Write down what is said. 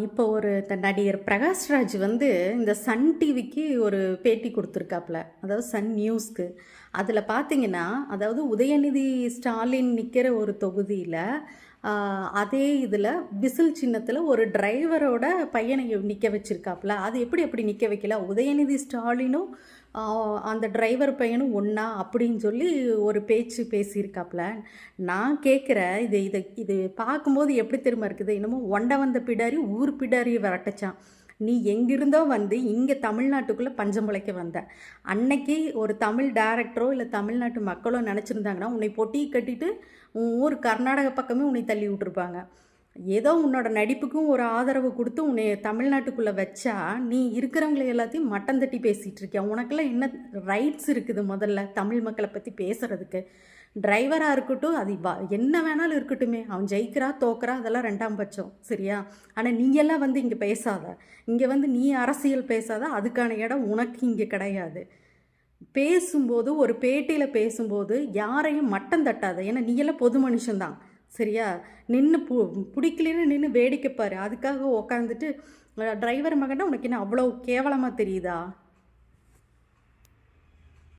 இப்போ நடிகர் பிரகாஷ்ராஜ் வந்து இந்த சன் டிவிக்கு ஒரு பேட்டி கொடுத்துருக்காப்புல. அதாவது சன் நியூஸ்க்கு. அதில் பார்த்தீங்கன்னா, அதாவது உதயநிதி ஸ்டாலின் நிற்கிற ஒரு தொகுதியில் அதே இதில் விசில் சின்னத்தில் ஒரு டிரைவரோட பையனை நிற்க வச்சிருக்காப்புல. அது எப்படி அப்படி நிற்க வைக்கல? உதயநிதி ஸ்டாலினும் அந்த டிரைவர் பையனும் ஒன்றா அப்படின்னு சொல்லி ஒரு பேச்சு பேசியிருக்காப்புல. நான் கேட்குறேன், இது இது இது பார்க்கும்போது எப்படி தெரியுமா இருக்குது? என்னமோ ஒண்ட வந்த பிடாரி ஊர் பிடாரியை விரட்டச்சான். நீ எங்கிருந்தோ வந்து இங்கே தமிழ்நாட்டுக்குள்ளே பஞ்சம் பிழைக்க வந்த. அன்னைக்கு ஒரு தமிழ் டைரக்டரோ இல்லை தமிழ்நாட்டு மக்களோ நினச்சிருந்தாங்கன்னா உன்னை பொட்டி கட்டிட்டு உன் ஊர் கர்நாடக பக்கமே உன்னை தள்ளி விட்டுருப்பாங்க. ஏதோ உன்னோட நடிப்புக்கும் ஒரு ஆதரவு கொடுத்து உன்னை தமிழ்நாட்டுக்குள்ளே வச்சா நீ இருக்கிறவங்களை எல்லாத்தையும் மட்டம் தட்டி பேசிகிட்டு இருக்கியா? உனக்கெல்லாம் என்ன ரைட்ஸ் இருக்குது முதல்ல தமிழ் மக்களை பற்றி பேசுகிறதுக்கு? டிரைவராக இருக்கட்டும், அது என்ன வேணாலும் இருக்கட்டுமே, அவன் ஜெயிக்கிறா தோக்குறா அதெல்லாம் ரெண்டாம் பட்சம், சரியா? ஆனால் நீங்கள்லாம் வந்து இங்கே பேசாத, இங்கே வந்து நீ அரசியல் பேசாத, அதுக்கான இடம் உனக்கு இங்கே கிடையாது. பேசும்போது ஒரு பேட்டியில் பேசும்போது யாரையும் மட்டம் தட்டாத. ஏன்னா நீங்கள்லாம் பொது மனுஷன்தான், சரியா? நின்று பிடிக்கலன்னு நின்று வேடிக்கை பாரு. அதுக்காக உக்காந்துட்டு டிரைவர் மகன்னா உனக்கு என்ன அவ்வளோ கேவலமாக தெரியுதா?